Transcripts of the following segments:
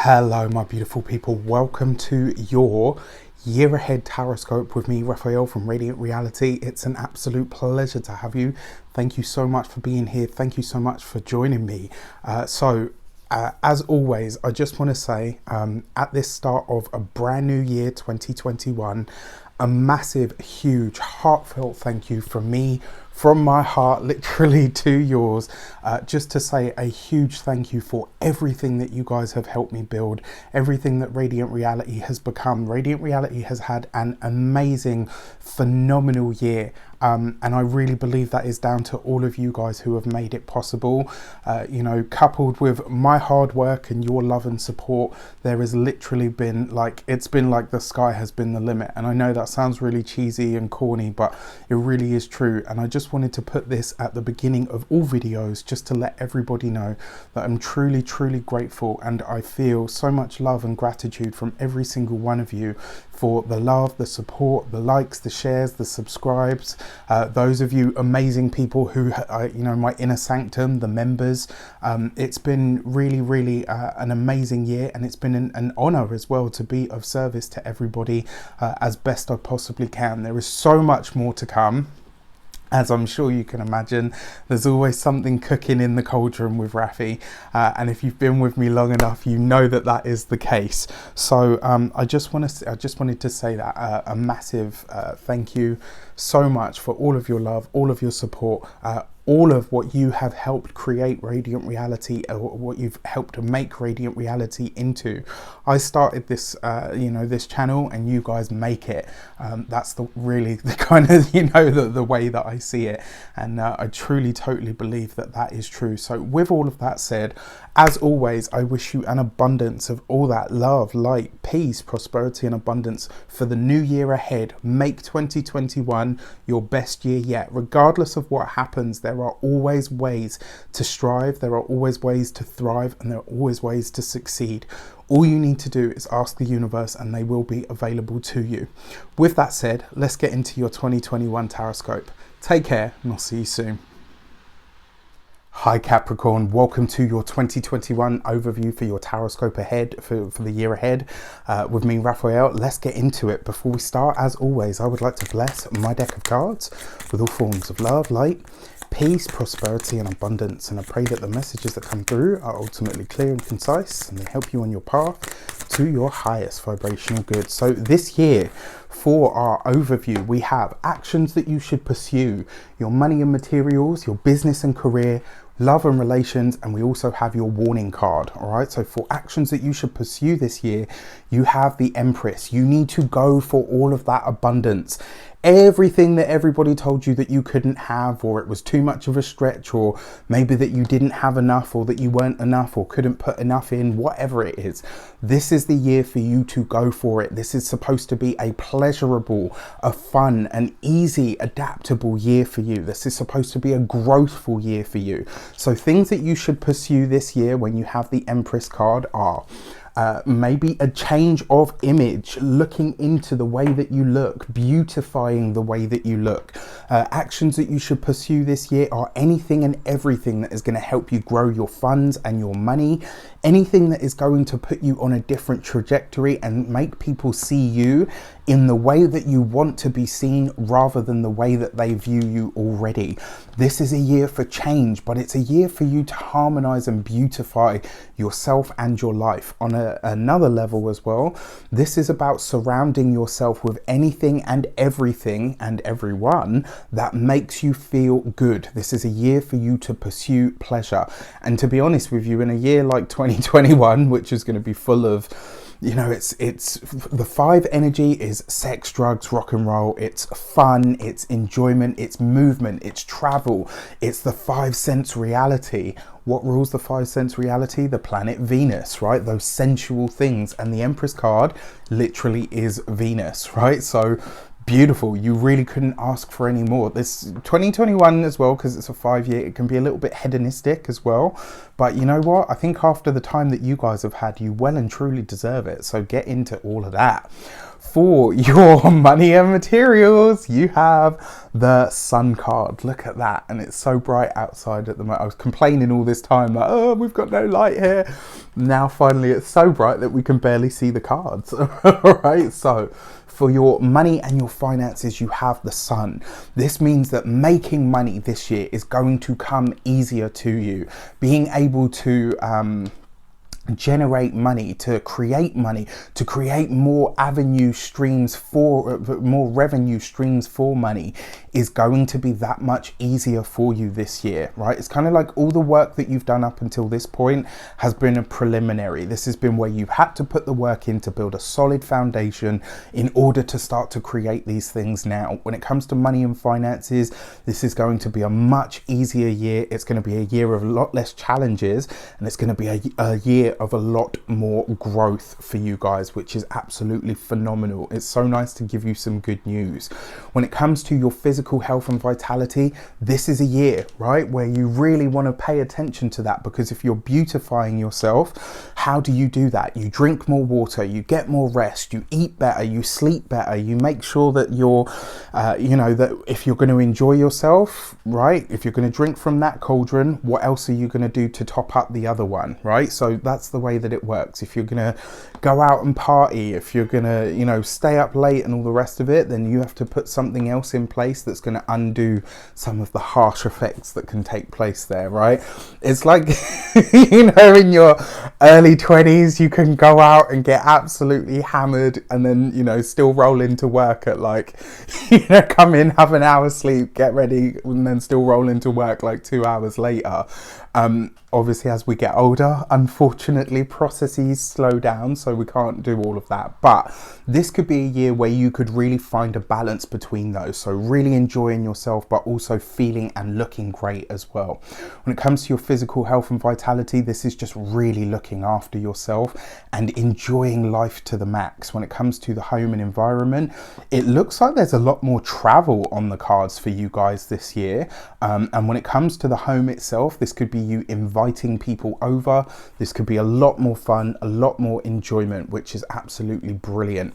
Hello my beautiful people, welcome to your year ahead taroscope with me, Raphael from Reydiant Reality. It's an absolute pleasure to have you. Thank you so much for being here. Thank you so much for joining me. As always, I just want to say at this start of a brand new year 2021, a massive, huge, heartfelt thank you from me, from my heart, literally to yours, just to say a huge thank you for everything that you guys have helped me build, everything that Reydiant Reality has become. Reydiant Reality has had an amazing, phenomenal year. And I really believe that is down to all of you guys who have made it possible. You know, coupled with my hard work and your love and support, there has literally been it's been like the sky has been the limit. And I know that sounds really cheesy and corny, but it really is true. And I just wanted to put this at the beginning of all videos just to let everybody know that I'm truly, truly grateful. And I feel so much love and gratitude from every single one of you for the love, the support, the likes, the shares, the subscribes, those of you amazing people who, you know, my inner sanctum, the members. It's been really, really an amazing year, and it's been an honor as well to be of service to everybody as best I possibly can. There is so much more to come. As I'm sure you can imagine, there's always something cooking in the cauldron with Rafi, and if you've been with me long enough, you know that that is the case. So I just wanted to say that a massive thank you so much for all of your love, all of your support, all of what you have helped create Reydiant Reality, or what you've helped to make Reydiant Reality into. I started this, you know, this channel, and you guys make it. That's really the kind of, you know, the way that I see it, and I truly, totally believe that that is true. So with all of that said, as always, I wish you an abundance of all that love, light, peace, prosperity, and abundance for the new year ahead. Make 2021 your best year yet. Regardless of what happens, there are always ways to strive, there are always ways to thrive, and there are always ways to succeed. All you need to do is ask the universe, and they will be available to you. With that said, let's get into your 2021 taroscope. Take care, and I'll see you soon. Hi Capricorn, welcome to your 2021 overview for your taroscope ahead, for the year ahead, with me, Raphael. Let's get into it. Before we start, as always, I would like to bless my deck of cards with all forms of love, light, peace, prosperity, and abundance. And I pray that the messages that come through are ultimately clear and concise, and they help you on your path to your highest vibrational good. So this year, for our overview, we have actions that you should pursue, your money and materials, your business and career, love and relations, and we also have your warning card. All right, so for actions that you should pursue this year, you have the Empress. You need to go for all of that abundance. Everything that everybody told you that you couldn't have, or it was too much of a stretch, or maybe that you didn't have enough, or that you weren't enough, or couldn't put enough in, whatever it is, this is the year for you to go for it. This is supposed to be a pleasurable, a fun, an easy, adaptable year for you. This is supposed to be a growthful year for you. So things that you should pursue this year when you have the Empress card are maybe a change of image, looking into the way that you look, beautifying the way that you look. Actions that you should pursue this year are anything and everything that is going to help you grow your funds and your money, anything that is going to put you on a different trajectory and make people see you in the way that you want to be seen, rather than the way that they view you already. This is a year for change, but it's a year for you to harmonize and beautify yourself and your life on another level as well. This is about surrounding yourself with anything and everything and everyone that makes you feel good. This is a year for you to pursue pleasure. And to be honest with you, in a year like 2021, which is going to be full of, you know, it's the 5 energy is sex, drugs, rock and roll. It's fun, it's enjoyment, it's movement, it's travel, it's the 5 sense reality. What rules the 5 sense reality? The planet Venus, right? Those sensual things. And the Empress card literally is Venus, right? So beautiful. You really couldn't ask for any more. This 2021 as well, because it's a 5-year, it can be a little bit hedonistic as well. But you know what? I think after the time that you guys have had, you well and truly deserve it. So get into all of that. For your money and materials, you have the Sun card. Look at that. And it's so bright outside at the moment. I was complaining all this time, like, oh, we've got no light here. Now finally it's so bright that we can barely see the cards. All right, so for your money and your finances, you have the Sun. This means that making money this year is going to come easier to you. Being able to generate money, to create more avenue streams for more revenue streams for money is going to be that much easier for you this year, right? It's kind of like all the work that you've done up until this point has been a preliminary. This has been where you've had to put the work in to build a solid foundation in order to start to create these things now. When it comes to money and finances, this is going to be a much easier year. It's going to be a year of a lot less challenges, and it's going to be a year of a lot more growth for you guys, which is absolutely phenomenal. It's so nice to give you some good news. When it comes to your physical health and vitality, this is a year, right, where you really want to pay attention to that, because if you're beautifying yourself, how do you do that? You drink more water, you get more rest, you eat better, you sleep better, you make sure that you're that if you're going to enjoy yourself, right, if you're going to drink from that cauldron, what else are you going to do to top up the other one, right? So that's the way that it works. If you're going to go out and party, if you're going to stay up late and all the rest of it, then you have to put something else in place that's going to undo some of the harsh effects that can take place there, right? It's like in your early 20s you can go out and get absolutely hammered and then still roll into work at come in, have an hour's sleep, get ready, and then still roll into work like 2 hours later. Obviously, as we get older, unfortunately, processes slow down, so we can't do all of that. But this could be a year where you could really find a balance between those. So really enjoying yourself, but also feeling and looking great as well. When it comes to your physical health and vitality, this is just really looking after yourself and enjoying life to the max. When it comes to the home and environment, it looks like there's a lot more travel on the cards for you guys this year. And when it comes to the home itself, this could be you inviting people over. This could be a lot more fun, a lot more enjoyment, which is absolutely brilliant.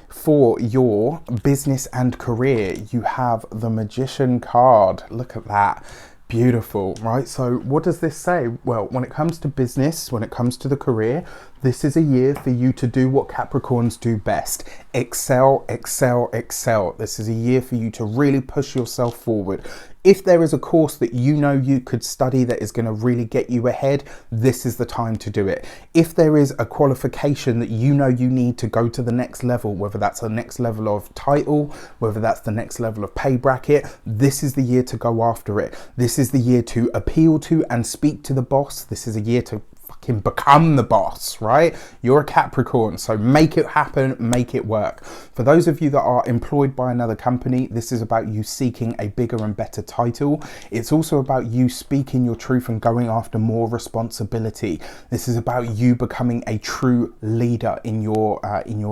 For your business and career, you have the Magician card. Look at that. Beautiful, right? So what does this say? Well, when it comes to business, when it comes to the career, this is a year for you to do what Capricorns do best. Excel, excel, excel. This is a year for you to really push yourself forward. If there is a course that you could study that is going to really get you ahead, this is the time to do it. If there is a qualification that you need to go to the next level, whether that's the next level of title, whether that's the next level of pay bracket, this is the year to go after it. This is the year to appeal to and speak to the boss. This is a year to fucking become the boss, right? You're a Capricorn, so make it happen, make it work. For those of you that are employed by another company, this is about you seeking a bigger and better title. It's also about you speaking your truth and going after more responsibility. This is about you becoming a true leader in your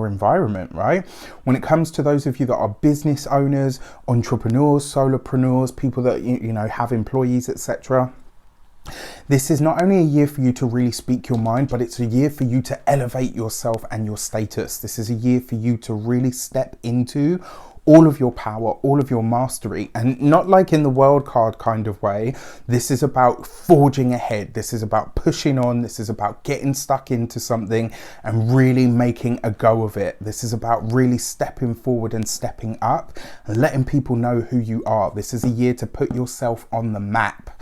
environment, right? When it comes to those of you that are business owners, entrepreneurs, solopreneurs, people that have employees, etc., this is not only a year for you to really speak your mind, but it's a year for you to elevate yourself and your status. This is a year for you to really step into all of your power, all of your mastery, and not like in the world card kind of way. This is about forging ahead. This is about pushing on. This is about getting stuck into something and really making a go of it. This is about really stepping forward and stepping up and letting people know who you are. This is a year to put yourself on the map.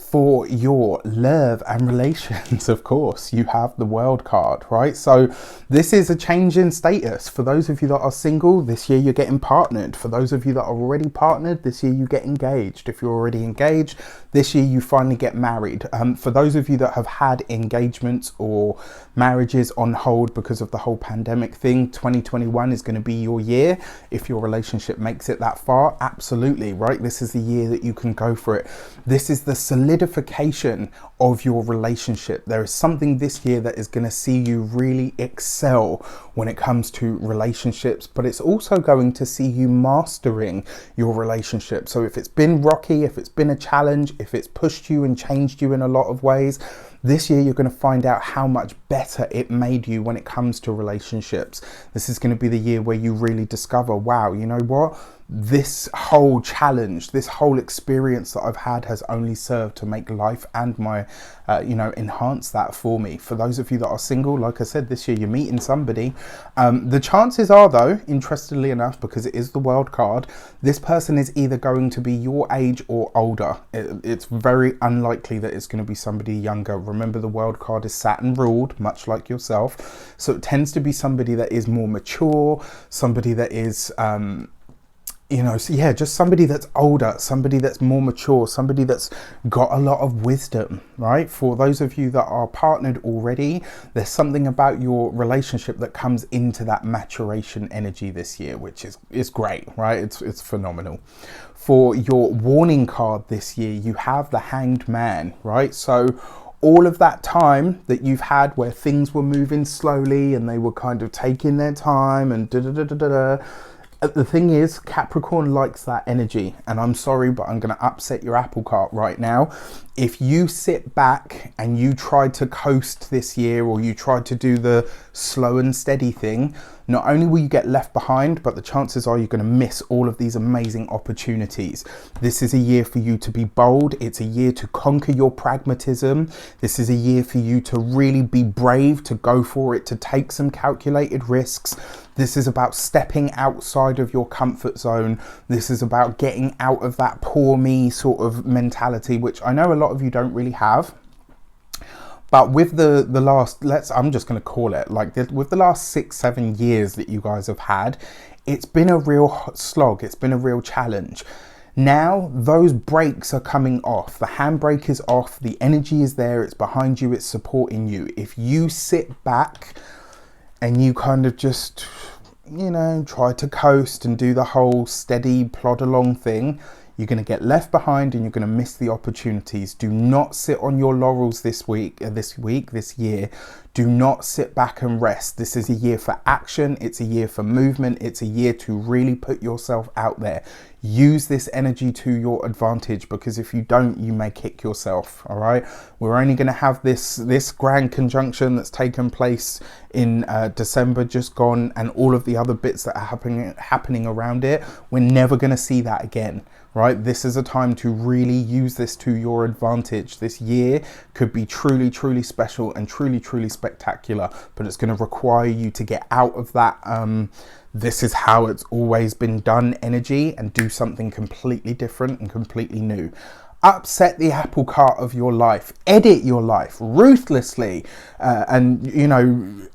For your love and relations, of course, you have the World card, right? So this is a change in status. For those of you that are single, this year you're getting partnered. For those of you that are already partnered, this year you get engaged. If you're already engaged, this year you finally get married. For those of you that have had engagements or marriages on hold because of the whole pandemic thing, 2021 is going to be your year. If your relationship makes it that far, absolutely, right? This is the year that you can go for it. This is the solidification of your relationship. There is something this year that is going to see you really excel when it comes to relationships, but it's also going to see you mastering your relationship. So if it's been rocky, if it's been a challenge, if it's pushed you and changed you in a lot of ways, This year, you're going to find out how much better it made you when it comes to relationships. This is going to be the year where you really discover, wow, you know what? This whole challenge, this whole experience that I've had has only served to make life and my, enhance that for me. For those of you that are single, like I said, this year you're meeting somebody. The chances are, though, interestingly enough, because it is the World card, this person is either going to be your age or older. It's very unlikely that it's going to be somebody younger. Remember, the World card is Saturn ruled, much like yourself. So it tends to be somebody that is more mature, somebody that is... just somebody that's older, somebody that's more mature, somebody that's got a lot of wisdom, right? For those of you that are partnered already, there's something about your relationship that comes into that maturation energy this year, which is great, right? It's phenomenal. For your warning card this year, you have the Hanged Man, right? So all of that time that you've had where things were moving slowly and they were kind of taking their time and the thing is, Capricorn likes that energy, and I'm sorry, but I'm going to upset your apple cart right now. If you sit back and you try to coast this year, or you try to do the slow and steady thing, not only will you get left behind, but the chances are you're going to miss all of these amazing opportunities. This is a year for you to be bold. It's a year to conquer your pragmatism. This is a year for you to really be brave, to go for it, to take some calculated risks. This is about stepping outside of your comfort zone. This is about getting out of that poor me sort of mentality, which I know a lot of you don't really have. But with the last, I'm just going to call it like this, with the last 6-7 years that you guys have had, it's been a real slog. It's been a real challenge. Now those brakes are coming off. The handbrake is off. The energy is there. It's behind you. It's supporting you. If you sit back and you kind of just, try to coast and do the whole steady plod along thing, you're going to get left behind and you're going to miss the opportunities. Do not sit on your laurels this year. Do not sit back and rest. This is a year for action. It's a year for movement. It's a year to really put yourself out there. Use this energy to your advantage, because if you don't, you may kick yourself. All right. We're only going to have this grand conjunction that's taken place in December just gone, and all of the other bits that are happening around it. We're never going to see that again. Right? This is a time to really use this to your advantage. This year could be truly, truly special and truly, truly spectacular, but it's going to require you to get out of that this is how it's always been done energy and do something completely different and completely new. Upset the apple cart of your life, edit your life ruthlessly, and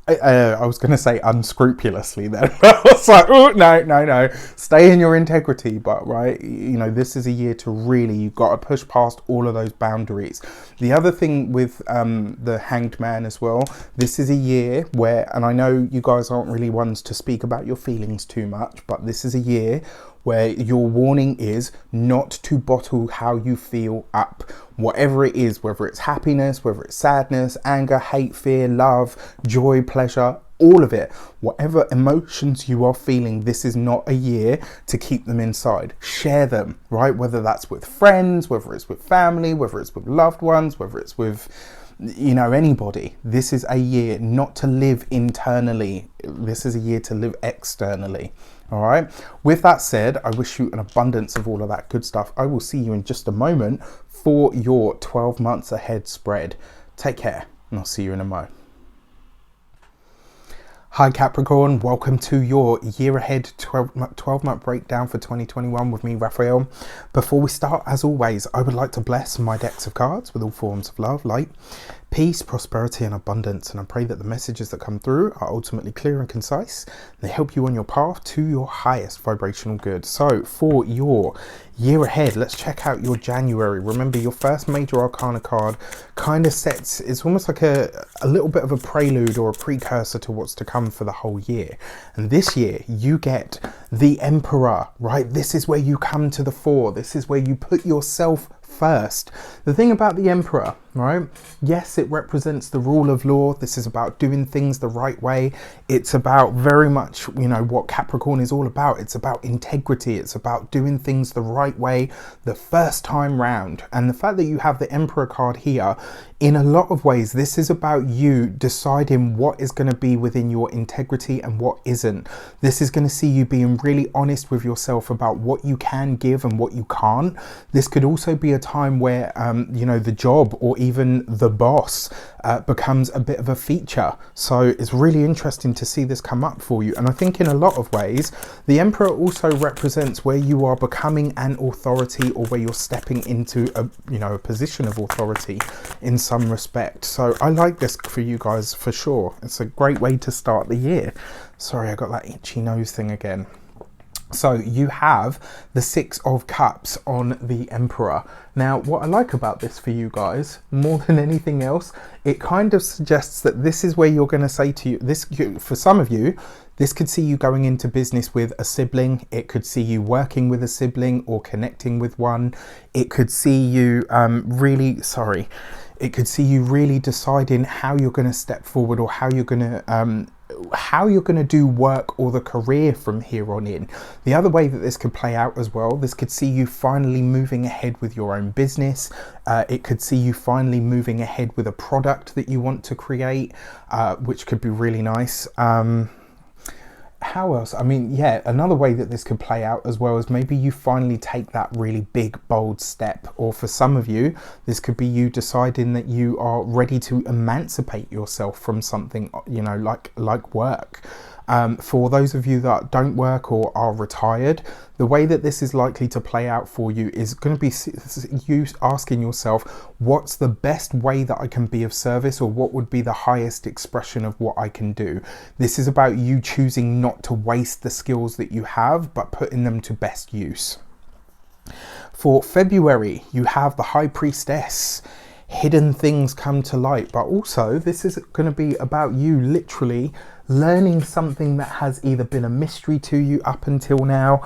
I was going to say unscrupulously then. I was like, oh, no, stay in your integrity. But right, this is a year to really, you've got to push past all of those boundaries. The other thing with the Hanged Man as well, this is a year where, and I know you guys aren't really ones to speak about your feelings too much, but this is a year where your warning is not to bottle how you feel up. Whatever it is, whether it's happiness, whether it's sadness, anger, hate, fear, love, joy, pleasure, all of it. Whatever emotions you are feeling, this is not a year to keep them inside. Share them, right? Whether that's with friends, whether it's with family, whether it's with loved ones, whether it's with anybody. This is a year not to live internally. This is a year to live externally. All right. With that said, I wish you an abundance of all of that good stuff. I will see you in just a moment for your 12 months ahead spread. Take care, and I'll see you in a mo. Hi Capricorn, welcome to your year ahead 12-month breakdown for 2021 with me, Raphael. Before we start, as always, I would like to bless my decks of cards with all forms of love, light, peace, prosperity and abundance, and I pray that the messages that come through are ultimately clear and concise, and they help you on your path to your highest vibrational good. So for your year ahead, let's check out your January. Remember, your first major arcana card kind of sets, it's almost like a little bit of a prelude or a precursor to what's to come for the whole year. And this year you get the Emperor, right? This is where you come to the fore. This is where you put yourself first. The thing about the Emperor, right? Yes, it represents the rule of law. This is about doing things the right way. It's about very much, you know, what Capricorn is all about. It's about integrity. It's about doing things the right way the first time round. And the fact that you have the Emperor card here, in a lot of ways, this is about you deciding what is going to be within your integrity and what isn't. This is going to see you being really honest with yourself about what you can give and what you can't. This could also be a time where, you know, the job or even the boss becomes a bit of a feature. So it's really interesting to see this come up for you. And I think in a lot of ways, the Emperor also represents where you are becoming an authority, or where you're stepping into a, you know, a position of authority in some respect. So I like this for you guys for sure. It's a great way to start the year. Sorry, I got that itchy nose thing again. So you have the Six of Cups on the Emperor. Now, what I like about this for you guys, more than anything else, it kind of suggests that this is where you're going to say to you, this, for some of you, this could see you going into business with a sibling. It could see you working with a sibling or connecting with one. It could see you it could see you really deciding how you're going to step forward, or how you're going to do work or the career from here on in. The other way that this could play out as well, this could see you finally moving ahead with your own business. It could see you finally moving ahead with a product that you want to create, which could be really nice. How else? I mean, yeah, another way that this could play out as well is maybe you finally take that really big, bold step. Or for some of you, this could be you deciding that you are ready to emancipate yourself from something, you know, like work. For those of you that don't work or are retired, the way that this is likely to play out for you is going to be you asking yourself, what's the best way that I can be of service, or what would be the highest expression of what I can do? This is about you choosing not to waste the skills that you have, but putting them to best use. For February, you have the High Priestess. Hidden things come to light, but also this is going to be about you literally learning something that has either been a mystery to you up until now,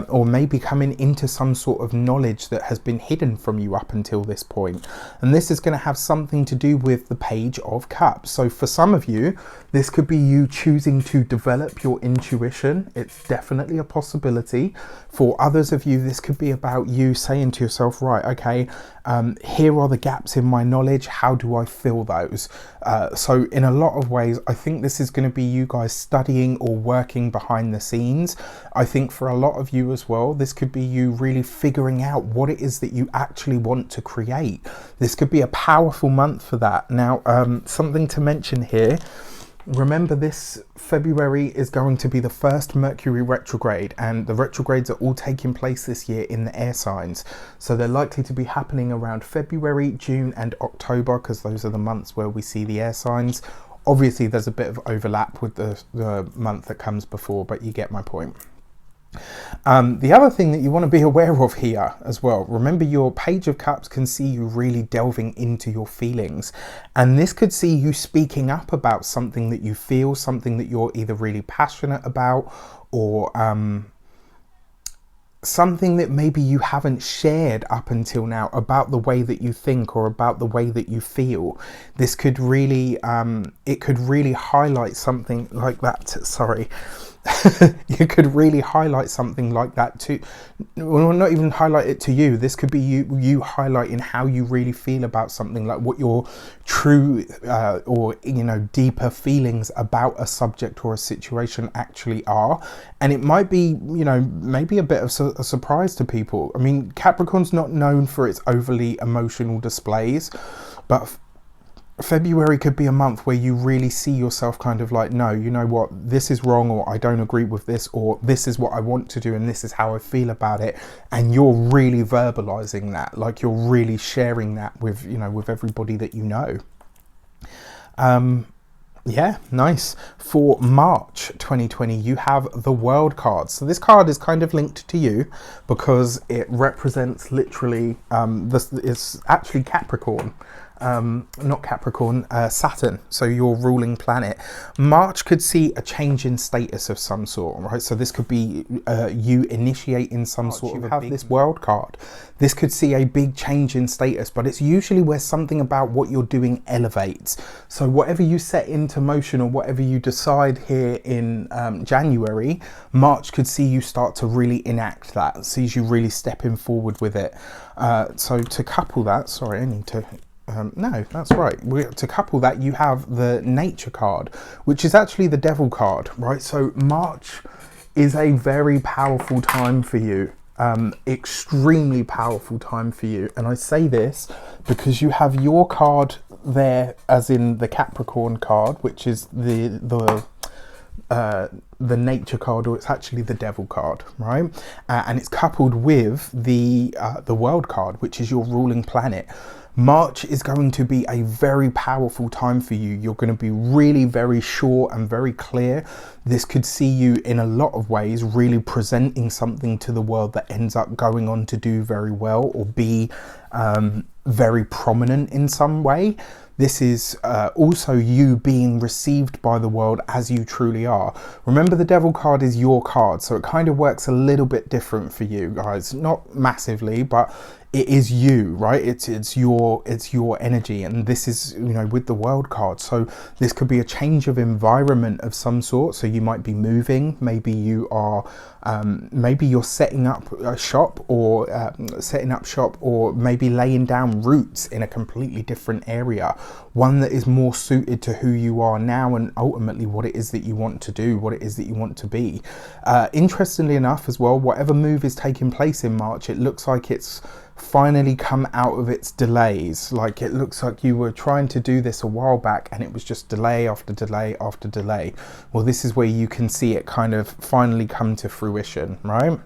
or maybe coming into some sort of knowledge that has been hidden from you up until this point. And this is going to have something to do with the Page of Cups. So for some of you, this could be you choosing to develop your intuition. It's definitely a possibility. For others of you, this could be about you saying to yourself, right, okay, here are the gaps in my knowledge. How do I fill those? So in a lot of ways, I think this is going to be you guys studying or working behind the scenes. I think for a lot of you as well, this could be you really figuring out what it is that you actually want to create. This could be a powerful month for that. Now, something to mention here. Remember, this February is going to be the first Mercury retrograde, and the retrogrades are all taking place this year in the air signs. So they're likely to be happening around February, June and October, because those are the months where we see the air signs. Obviously, there's a bit of overlap with the month that comes before, but you get my point. The other thing that you want to be aware of here as well, remember your Page of Cups can see you really delving into your feelings, and this could see you speaking up about something that you feel, something that you're either really passionate about, or something that maybe you haven't shared up until now about the way that you think or about the way that you feel. This could really it could really highlight something like that. Sorry. You could really highlight something like that to, well, not even highlight it to you. This could be you highlighting how you really feel about something, like what your true or, you know, deeper feelings about a subject or a situation actually are. And it might be, you know, maybe a bit of a surprise to people. I mean, Capricorn's not known for its overly emotional displays, but February could be a month where you really see yourself kind of like, no, you know what, this is wrong, or I don't agree with this, or this is what I want to do and this is how I feel about it. And you're really verbalizing that, like you're really sharing that with, you know, with everybody that you know. Yeah, nice. For March 2020, you have the World card. So this card is kind of linked to you because it represents literally, this is actually Capricorn. not Capricorn, Saturn, so your ruling planet. March could see a change in status of some sort, right? So this could be you initiating some sort of have this world card. This could see a big change in status, but it's usually where something about what you're doing elevates. So whatever you set into motion or whatever you decide here in January, March could see you start to really enact that, sees you really stepping forward with it. So to couple that, sorry, I need to no, that's right. To couple that, you have the nature card, which is actually the devil card, right? So March is a very powerful time for you, extremely powerful time for you. And I say this because you have your card there, as in the Capricorn card, which is the nature card, or it's actually the devil card, right? And it's coupled with the world card, which is your ruling planet. March is going to be a very powerful time for you. You're going to be really very sure and very clear. This could see you in a lot of ways really presenting something to the world that ends up going on to do very well or be very prominent in some way. This is also you being received by the world as you truly are. Remember, the devil card is your card, so it kind of works a little bit different for you guys. Not massively, but it is you, right? It's your energy, and this is, you know, with the world card. So this could be a change of environment of some sort. So you might be moving, maybe you are maybe you're setting up shop, or maybe laying down roots in a completely different area, one that is more suited to who you are now and ultimately what it is that you want to do, what it is that you want to be. Interestingly enough as well, whatever move is taking place in March, it looks like it's finally come out of its delays. Like, it looks like you were trying to do this a while back and it was just delay after delay after delay. Well, this is where you can see it kind of finally come to fruition, right?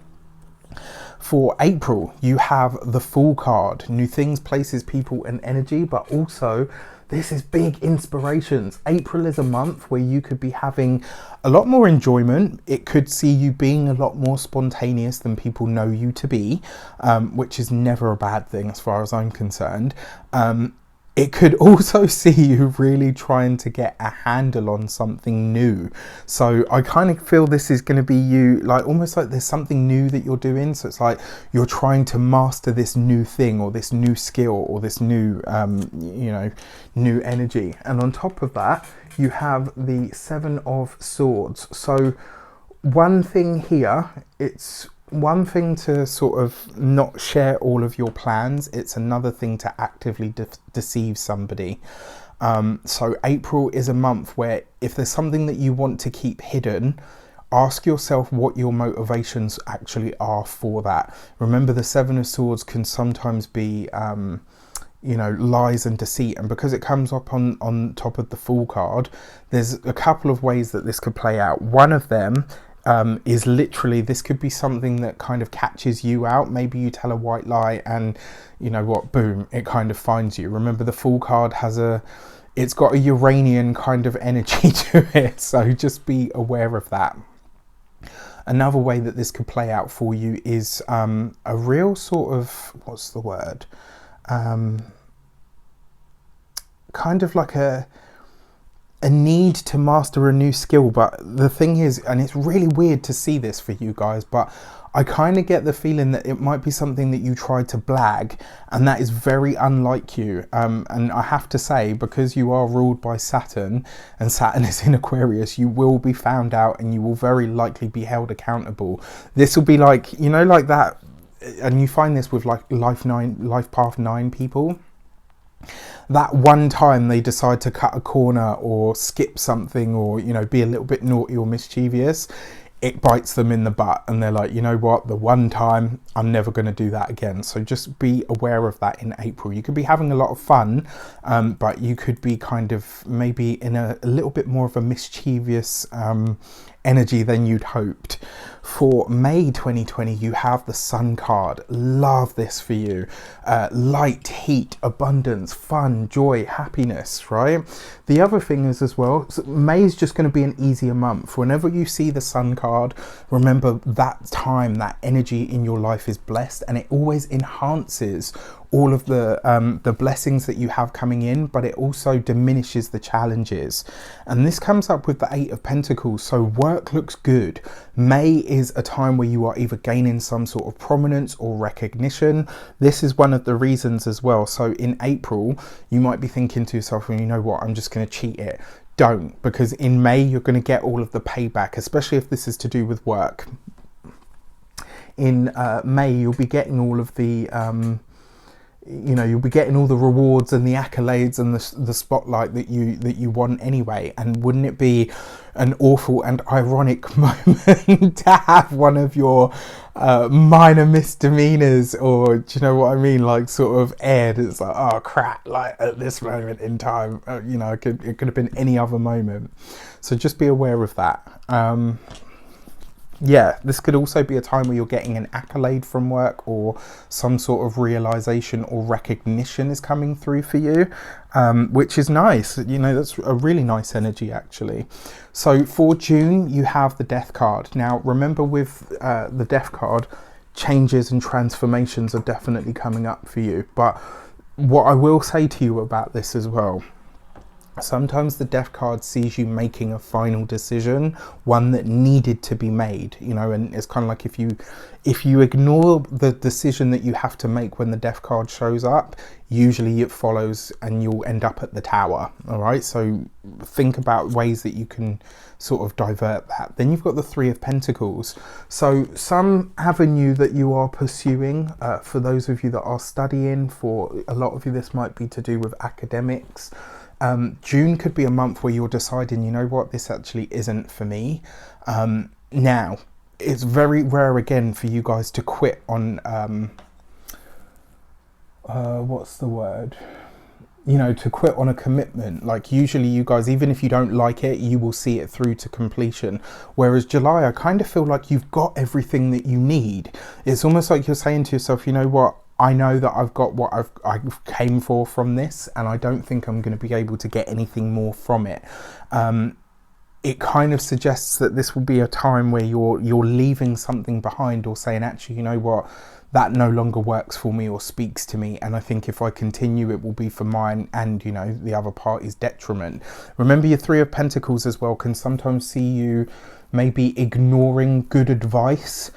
For April, you have the Fool card. New things, places, people and energy, but also this is big inspirations. April is a month where you could be having a lot more enjoyment. It could see you being a lot more spontaneous than people know you to be, which is never a bad thing as far as I'm concerned. It could also see you really trying to get a handle on something new. So I kind of feel this is going to be you, like almost like there's something new that you're doing. So it's like you're trying to master this new thing or this new skill or this new, new energy. And on top of that, you have the Seven of Swords. So one thing here, it's one thing to sort of not share all of your plans. It's another thing to actively deceive somebody. So April is a month where if there's something that you want to keep hidden, ask yourself what your motivations actually are for that. Remember, the Seven of Swords can sometimes be lies and deceit, and because it comes up on top of the Fool card, there's a couple of ways that this could play out. One of them is literally, this could be something that kind of catches you out. Maybe you tell a white lie and you know what, boom, it kind of finds you. Remember, the Fool card it's got a Uranian kind of energy to it, so just be aware of that. Another way that this could play out for you is a real sort of, what's the word, kind of like a need to master a new skill. But the thing is, and it's really weird to see this for you guys, but I kind of get the feeling that it might be something that you try to blag, and that is very unlike you. And I have to say, because you are ruled by Saturn, and Saturn is in Aquarius, you will be found out and you will very likely be held accountable. This will be like, like that, and you find this with like life path 9 people. That one time they decide to cut a corner or skip something, or be a little bit naughty or mischievous, it bites them in the butt, and they're like, you know what, the one time, I'm never going to do that again. So just be aware of that in April. You could be having a lot of fun, but you could be kind of maybe in a little bit more of a mischievous energy than you'd hoped. For May 2020, you have the Sun card. Love this for you. Light, heat, abundance, fun, joy, happiness, right? The other thing is as well, May is just going to be an easier month. Whenever you see the Sun card, remember that time, that energy in your life is blessed, and it always enhances all of the blessings that you have coming in, but it also diminishes the challenges. And this comes up with the Eight of Pentacles. So work looks good. May is a time where you are either gaining some sort of prominence or recognition. This is one of the reasons as well. So in April, you might be thinking to yourself, well, you know what, I'm just going to cheat it. Don't, because in May, you're going to get all of the payback, especially if this is to do with work. In May, you'll be getting all of the, you'll be getting all the rewards and the accolades and the spotlight that you want anyway. And wouldn't it be an awful and ironic moment to have one of your minor misdemeanors, or do you know what I mean, like sort of aired? It's like, oh crap, like at this moment in time, it could have been any other moment. So just be aware of that. Yeah, this could also be a time where you're getting an accolade from work, or some sort of realization or recognition is coming through for you, which is nice. That's a really nice energy, actually. So for June, you have the Death card. Now, remember with the Death card, changes and transformations are definitely coming up for you. But what I will say to you about this as well, sometimes the Death card sees you making a final decision, one that needed to be made, and it's kind of like if you ignore the decision that you have to make when the Death card shows up, usually it follows and you'll end up at the Tower. All right, so think about ways that you can sort of divert that. Then you've got the Three of Pentacles. So some avenue that you are pursuing, for those of you that are studying, for a lot of you this might be to do with academics. June could be a month where you're deciding, you know what, this actually isn't for me. Now, it's very rare again for you guys to quit on, what's the word? To quit on a commitment. Like usually you guys, even if you don't like it, you will see it through to completion. Whereas July, I kind of feel like you've got everything that you need. It's almost like you're saying to yourself, you know what? I know that I've got what I've came for from this, and I don't think I'm going to be able to get anything more from it. It kind of suggests that this will be a time where you're leaving something behind, or saying, actually, you know what, that no longer works for me or speaks to me, and I think if I continue, it will be for mine and the other party's detriment. Remember, your Three of Pentacles as well can sometimes see you maybe ignoring good advice,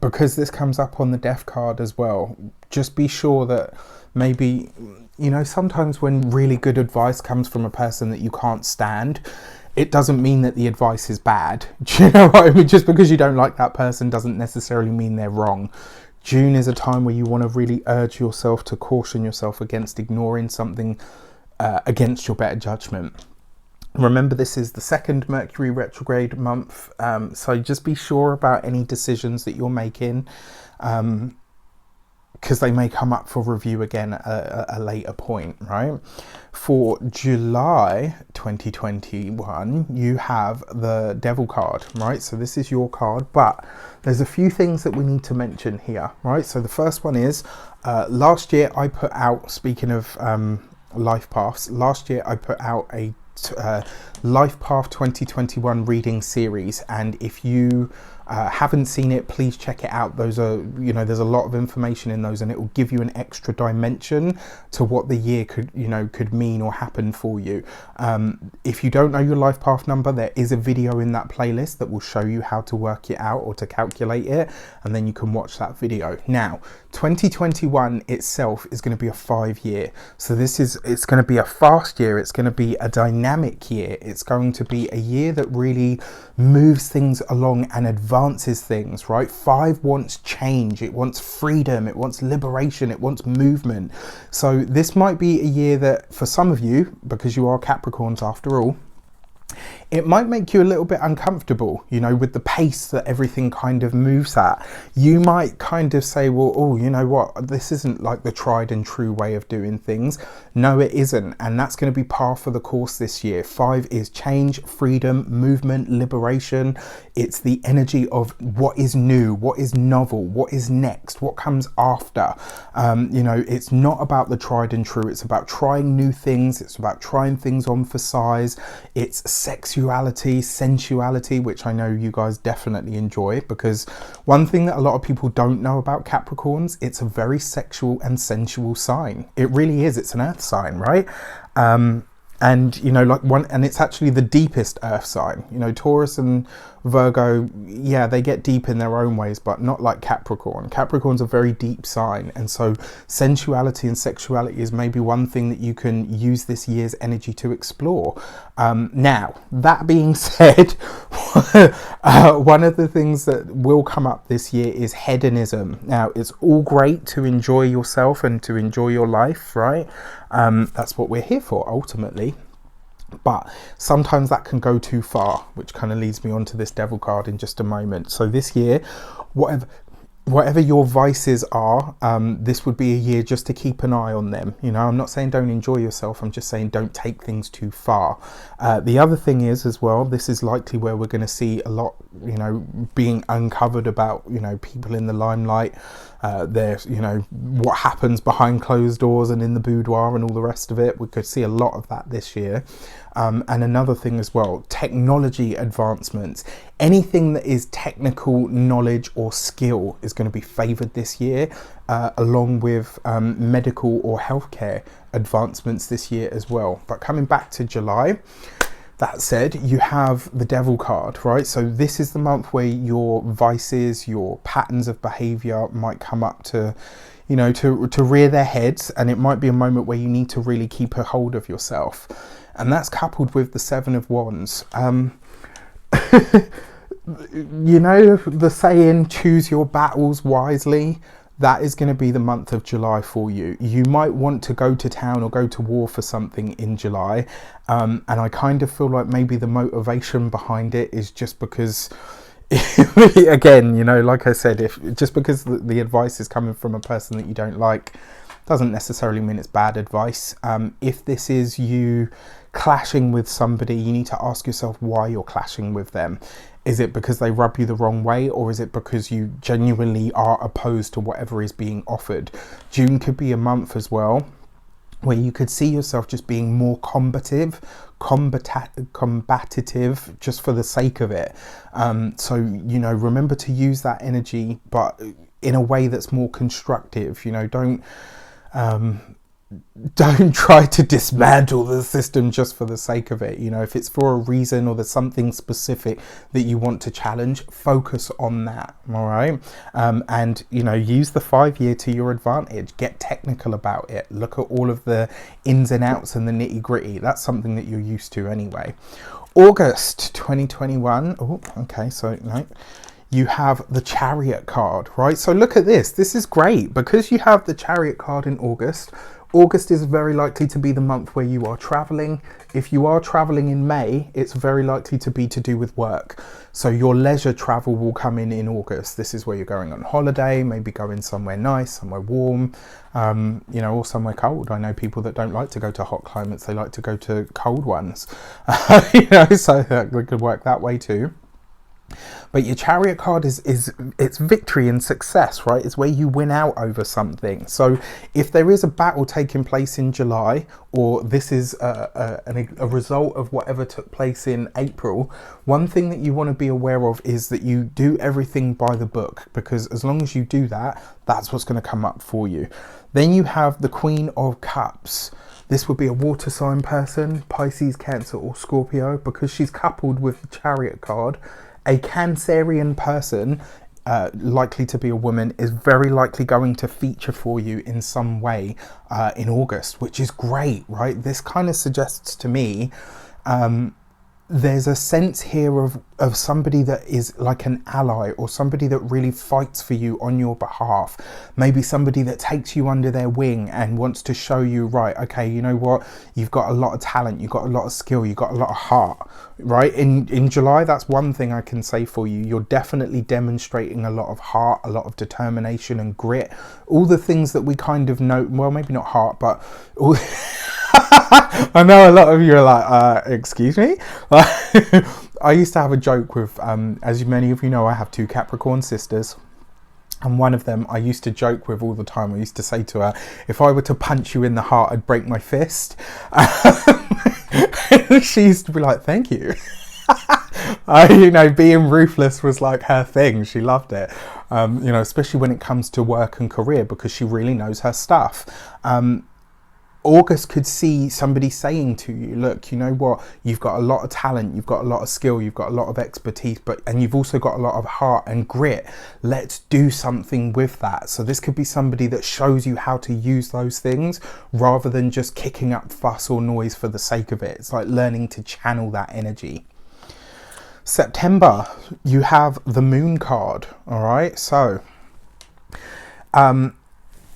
because this comes up on the Death card as well. Just be sure that maybe, sometimes when really good advice comes from a person that you can't stand, it doesn't mean that the advice is bad. Do you know what I mean? Just because you don't like that person doesn't necessarily mean they're wrong. June is a time where you want to really urge yourself to caution yourself against ignoring something against your better judgment. Remember, this is the second Mercury retrograde month, so just be sure about any decisions that you're making, because they may come up for review again at a later point, right? For July 2021, you have the Devil card, right? So this is your card, but there's a few things that we need to mention here, right? So the first one is, last year I put out, speaking of life paths, last year I put out a Life Path 2021 reading series, and if you haven't seen it, please check it out. Those are, there's a lot of information in those, and it will give you an extra dimension to what the year could mean or happen for you. If you don't know your life path number, there is a video in that playlist that will show you how to work it out or to calculate it, and then you can watch that video. Now, 2021 itself is going to be a 5-year, so it's going to be a fast year. It's going to be a dynamic year. It's going to be a year that really moves things along and advances things, right? 5 wants change, it wants freedom, it wants liberation, it wants movement. So this might be a year that for some of you, because you are Capricorns after all, it might make you a little bit uncomfortable, with the pace that everything kind of moves at. You might kind of say, well, oh, you know what, this isn't like the tried and true way of doing things. No, it isn't. And that's going to be par for the course this year. 5 is change, freedom, movement, liberation. It's the energy of what is new, what is novel, what is next, what comes after. It's not about the tried and true. It's about trying new things. It's about trying things on for size. It's sexuality, sensuality, which I know you guys definitely enjoy, because one thing that a lot of people don't know about Capricorns, it's a very sexual and sensual sign. It really is. It's an earth sign, right? And you know, like and it's actually the deepest earth sign. You know, Taurus and Virgo, yeah, they get deep in their own ways, but not like Capricorn. Capricorn's a very deep sign, and so sensuality and sexuality is maybe one thing that you can use this year's energy to explore. Now, that being said, one of the things that will come up this year is hedonism. Now, it's all great to enjoy yourself and to enjoy your life, right? That's what we're here for, ultimately. But sometimes that can go too far, which kind of leads me on to this devil card in just a moment. So this year, whatever your vices are, this would be a year just to keep an eye on them. You know, I'm not saying don't enjoy yourself. I'm just saying don't take things too far. The other thing is as well, this is likely where we're going to see a lot, you know, being uncovered about, you know, people in the limelight. There's, you know, what happens behind closed doors and in the boudoir and all the rest of it. We could see a lot of that this year. And another thing as well, technology advancements. Anything that is technical knowledge or skill is going to be favoured this year, along with medical or healthcare advancements this year as well. But coming back to July, that said, you have the devil card, right? So this is the month where your vices, your patterns of behaviour might come up to, you know, to rear their heads, and it might be a moment where you need to really keep a hold of yourself. And that's coupled with the Seven of Wands. You know, the saying, choose your battles wisely. That is going to be the month of July for you. You might want to go to town or go to war for something in July. And I kind of feel like maybe the motivation behind it is just because, again, you know, like I said, if just because the advice is coming from a person that you don't like, doesn't necessarily mean it's bad advice. If this is you clashing with somebody, you need to ask yourself why you're clashing with them. Is it because they rub you the wrong way, or is it because you genuinely are opposed to whatever is being offered? June could be a month as well where you could see yourself just being more combative just for the sake of it. So, you know, remember to use that energy, but in a way that's more constructive. You know, don't try to dismantle the system just for the sake of it. You know, if it's for a reason or there's something specific that you want to challenge, focus on that. All right. And, you know, use the 5 year to your advantage. Get technical about it. Look at all of the ins and outs and the nitty gritty. That's something that you're used to anyway. August 2021. Oh, okay. So, no. You have the Chariot card, right? So look at this. This is great because you have the Chariot card in August. August is very likely to be the month where you are traveling. If you are traveling in May, it's very likely to be to do with work. So your leisure travel will come in August. This is where you're going on holiday, maybe going somewhere nice, somewhere warm, you know, or somewhere cold. I know people that don't like to go to hot climates. They like to go to cold ones, you know, so we could work that way too. But your Chariot card is it's victory and success, right? It's where you win out over something. So if there is a battle taking place in July, or this is a result of whatever took place in April, one thing that you want to be aware of is that you do everything by the book, because as long as you do that, that's what's going to come up for you. Then you have the Queen of Cups. This would be a water sign person, Pisces, Cancer or Scorpio, because she's coupled with the Chariot card. A Cancerian person, likely to be a woman, is very likely going to feature for you in some way in August, which is great, right? This kind of suggests to me there's a sense here of somebody that is like an ally, or somebody that really fights for you on your behalf. Maybe somebody that takes you under their wing and wants to show you, right, okay, you know what, you've got a lot of talent, you've got a lot of skill, you've got a lot of heart, right? In July, that's one thing I can say for you. You're definitely demonstrating a lot of heart, a lot of determination and grit, all the things that we kind of know, well, maybe not heart, but all I know a lot of you are like, excuse me? I used to have a joke with, as many of you know, I have 2 Capricorn sisters. And one of them I used to joke with all the time. I used to say to her, if I were to punch you in the heart, I'd break my fist. She used to be like, thank you. Being ruthless was like her thing. She loved it, especially when it comes to work and career, because she really knows her stuff. August could see somebody saying to you, look, you know what, you've got a lot of talent, you've got a lot of skill, you've got a lot of expertise, and you've also got a lot of heart and grit. Let's do something with that. So this could be somebody that shows you how to use those things rather than just kicking up fuss or noise for the sake of it. It's like learning to channel that energy. September, you have the Moon card. All right, so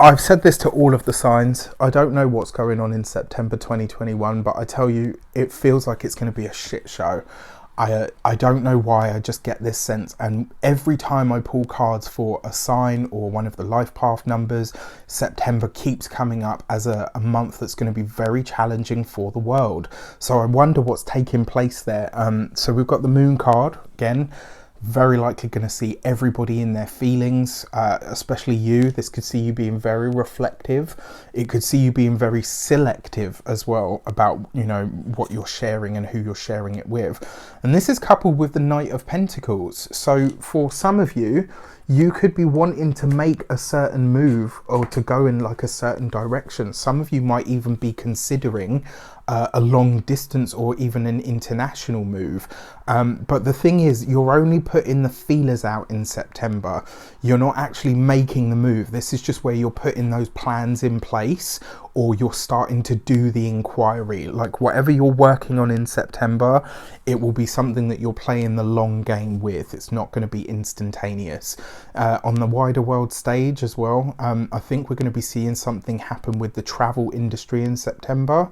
I've said this to all of the signs. I don't know what's going on in September 2021, but I tell you, it feels like it's going to be a shit show. I don't know why, I just get this sense, and every time I pull cards for a sign or one of the life path numbers, September keeps coming up as a month that's going to be very challenging for the world. So I wonder what's taking place there. So we've got the Moon card again. Very likely going to see everybody in their feelings, especially you. This could see you being very reflective. It could see you being very selective as well about, what you're sharing and who you're sharing it with. And this is coupled with the Knight of Pentacles. So for some of you, you could be wanting to make a certain move or to go in like a certain direction. Some of you might even be considering a long distance or even an international move. But the thing is, you're only putting the feelers out in September. You're not actually making the move. This is just where you're putting those plans in place, or you're starting to do the inquiry. Like whatever you're working on in September, it will be something that you're playing the long game with. It's not going to be instantaneous. On the wider world stage as well, I think we're going to be seeing something happen with the travel industry in September.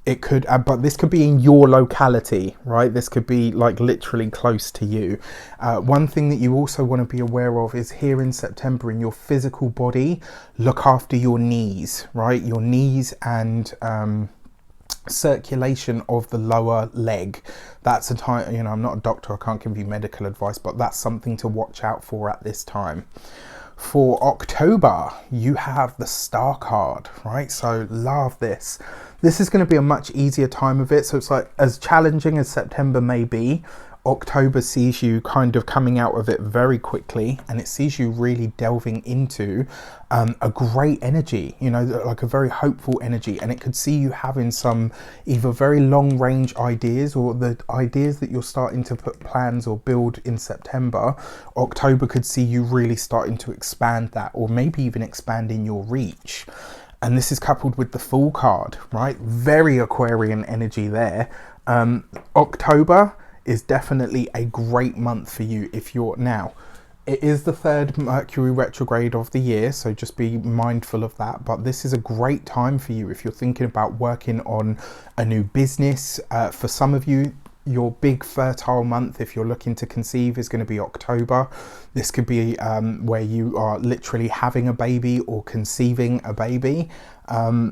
It could, but this could be in your locality, right? This could be like literally close to you. One thing that you also want to be aware of is here in September in your physical body, look after your knees, right? Your knees and circulation of the lower leg. That's a time, I'm not a doctor, I can't give you medical advice, but that's something to watch out for at this time. For October, you have the Star card, right? So love this. This is going to be a much easier time of it. So it's like, as challenging as September may be, October sees you kind of coming out of it very quickly, and it sees you really delving into a great energy, like a very hopeful energy. And it could see you having some either very long range ideas, or the ideas that you're starting to put plans or build in September. October could see you really starting to expand that, or maybe even expanding your reach. And this is coupled with the Fool card, right? Very Aquarian energy there. October is definitely a great month for you if you're now. It is the third Mercury retrograde of the year, so just be mindful of that. But this is a great time for you if you're thinking about working on a new business. For some of you, your big fertile month, if you're looking to conceive, is going to be October. This could be where you are literally having a baby or conceiving a baby,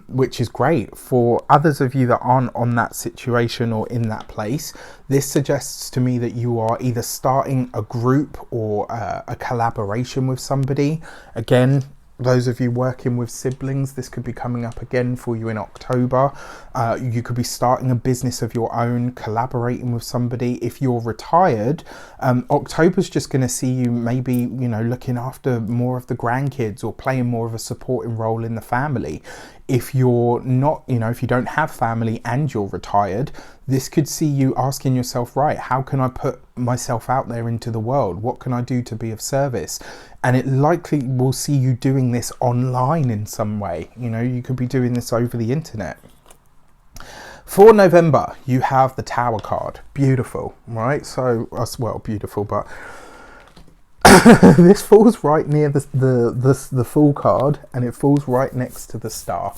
which is great. For others of you that aren't on that situation or in that place, this suggests to me that you are either starting a group or a collaboration with somebody. Again, those of you working with siblings, this could be coming up again for you in October. You could be starting a business of your own, collaborating with somebody. If you're retired, October's just going to see you maybe, looking after more of the grandkids or playing more of a supporting role in the family. If you're not, if you don't have family and you're retired, this could see you asking yourself, right, how can I put myself out there into the world? What can I do to be of service? And it likely will see you doing this online in some way. You could be doing this over the internet. For November, you have the Tower card. Beautiful, right? So, well, beautiful, but this falls right near the Fool card, and it falls right next to the Star.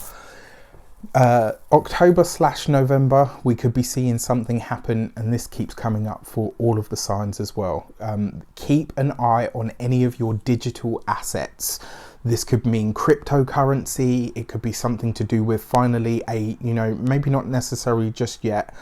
October/November, we could be seeing something happen, and this keeps coming up for all of the signs as well. Keep an eye on any of your digital assets. This could mean cryptocurrency. It could be something to do with finally maybe not necessarily just yet,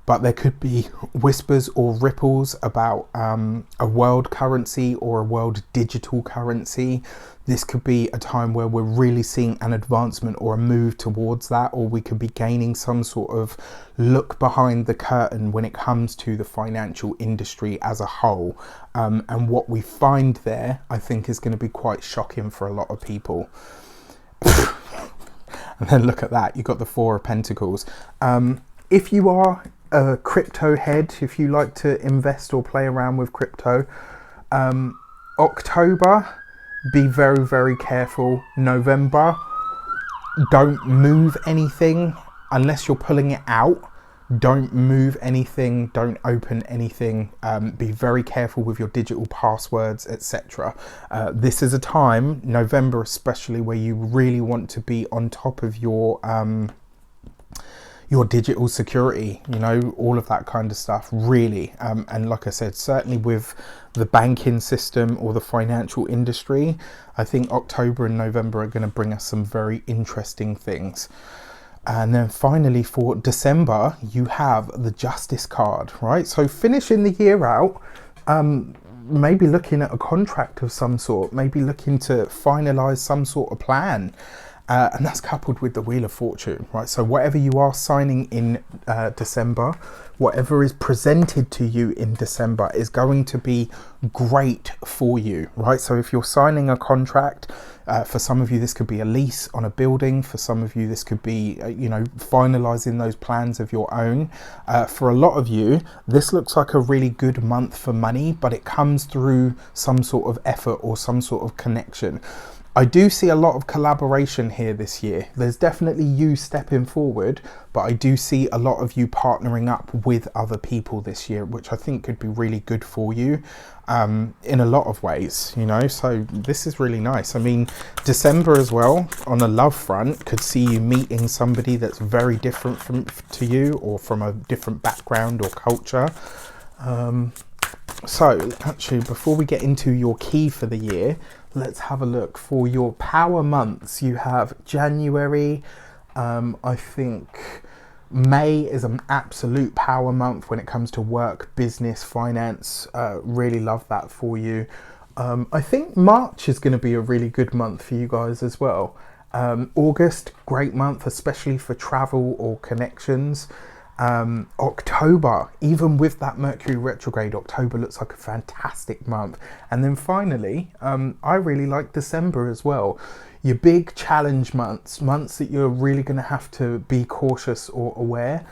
but there could be whispers or ripples about a world currency or a world digital currency. This could be a time where we're really seeing an advancement or a move towards that, or we could be gaining some sort of look behind the curtain when it comes to the financial industry as a whole. And what we find there, I think, is going to be quite shocking for a lot of people. And then look at that, you've got the Four of Pentacles. If you are a crypto head, if you like to invest or play around with crypto, October, be very, very careful. November, don't move anything unless you're pulling it out. Don't move anything, don't open anything. Be very careful with your digital passwords, etc. This is a time, November especially, where you really want to be on top of your digital security, you know, all of that kind of stuff, really. And like I said, certainly with the banking system or the financial industry, I think October and November are going to bring us some very interesting things. And then finally for December, you have the Justice card, right? So finishing the year out, maybe looking at a contract of some sort, maybe looking to finalize some sort of plan. And that's coupled with the Wheel of Fortune, right? So whatever you are signing in December, whatever is presented to you in December is going to be great for you, right? So if you're signing a contract, for some of you, this could be a lease on a building. For some of you, this could be, you know, finalizing those plans of your own. For a lot of you, this looks like a really good month for money, but it comes through some sort of effort or some sort of connection. I do see a lot of collaboration here this year. There's definitely you stepping forward, but I do see a lot of you partnering up with other people this year, which I think could be really good for you in a lot of ways, you know, so this is really nice. I mean, December as well, on a love front, could see you meeting somebody that's very different to you or from a different background or culture. So actually, before we get into your key for the year, let's have a look for your power months. You have January. I think May is an absolute power month when it comes to work, business, finance. Really love that for you. I think March is going to be a really good month for you guys as well. August, great month, especially for travel or connections. October, even with that Mercury retrograde, October looks like a fantastic month. And then finally, I really like December as well. Your big challenge months that you're really going to have to be cautious or aware.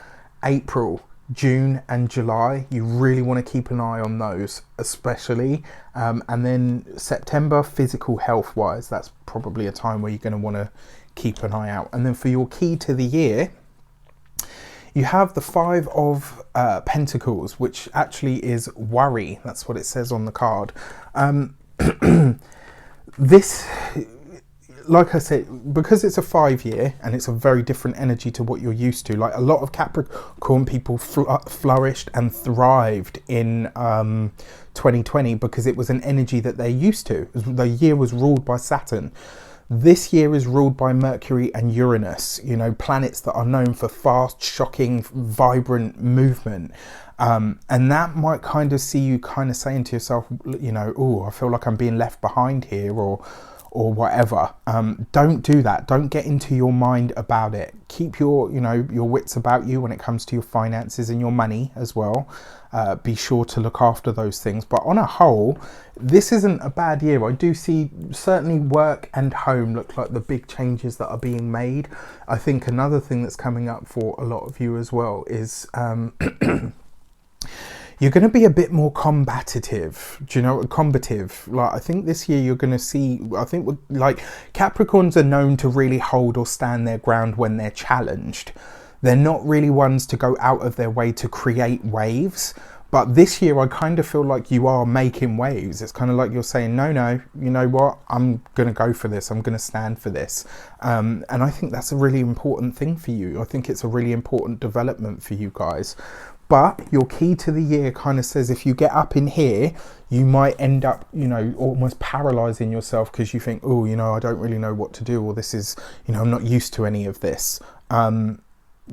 April, June and July, you really want to keep an eye on those especially. And then September, physical health wise, that's probably a time where you're going to want to keep an eye out. And then for your key to the year, you have the Five of Pentacles, which actually is worry. That's what it says on the card. This, like I said, because it's a 5 year and it's a very different energy to what you're used to. Like a lot of Capricorn people flourished and thrived in 2020 because it was an energy that they're used to. The year was ruled by Saturn. This year is ruled by Mercury and Uranus, you know, planets that are known for fast, shocking, vibrant movement. And that might kind of see you kind of saying to yourself, you know, oh, I feel like I'm being left behind here or whatever. Don't do that. Don't get into your mind about it. Keep your, you know, your wits about you when it comes to your finances and your money as well. Be sure to look after those things. But on a whole, this isn't a bad year. I do see certainly work and home look like the big changes that are being made. I think another thing that's coming up for a lot of you as well is you're going to be a bit more combative. Do you know, combative? Like, I think this year you're going to see, I think like Capricorns are known to really hold or stand their ground when they're challenged. They're not really ones to go out of their way to create waves. But this year, I kind of feel like you are making waves. It's kind of like you're saying, no, you know what? I'm going to go for this. I'm going to stand for this. And I think that's a really important thing for you. I think it's a really important development for you guys. But your key to the year kind of says if you get up in here, you might end up, you know, almost paralyzing yourself because you think, oh, you know, I don't really know what to do, or this is, you know, I'm not used to any of this.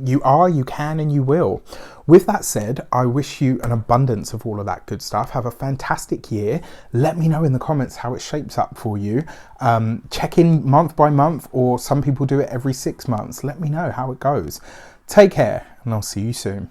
You are, you can, and you will. With that said, I wish you an abundance of all of that good stuff. Have a fantastic year. Let me know in the comments how it shapes up for you. Check in month by month, or some people do it every 6 months. Let me know how it goes. Take care, and I'll see you soon.